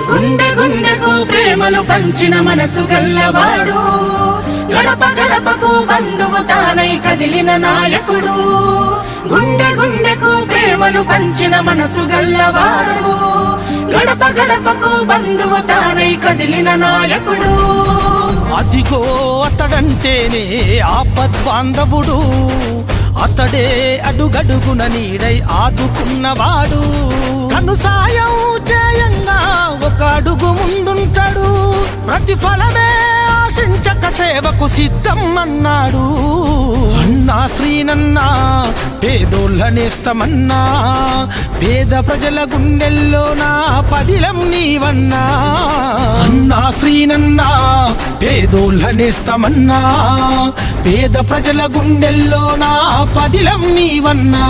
గుండె గుండెకు ప్రేమలు పంచిన మనసు గల్లవాడు, గడప గడపకు బంధువు తానై కదిలిన నాయకుడు. గుండె గుండెకు ప్రేమలు పంచిన మనసు గల్లవాడు, గడప గడపకు బంధువు తానై కదిలిన నాయకుడు. అదిగో అతడంటేనే ఆపద్బాంధవుడు, అతడే అడుగడుగున నీడై ఆదుకున్నవాడు. కను సాయం చేయంగా ఒక అడుగు ముందుంటాడు, ప్రతిఫలమే ఆశించక సేవకు సిద్ధం అన్నాడు. అన్నా శ్రీనన్నా పేదోళ్ళనేస్తమన్నా, పేద ప్రజల గుండెల్లో నా పదిలం నీవన్నా. అన్నా శ్రీనన్నా పేదోళ్ళనేస్తమన్నా, పేద ప్రజల గుండెల్లో నా పదిలం నీవన్నా.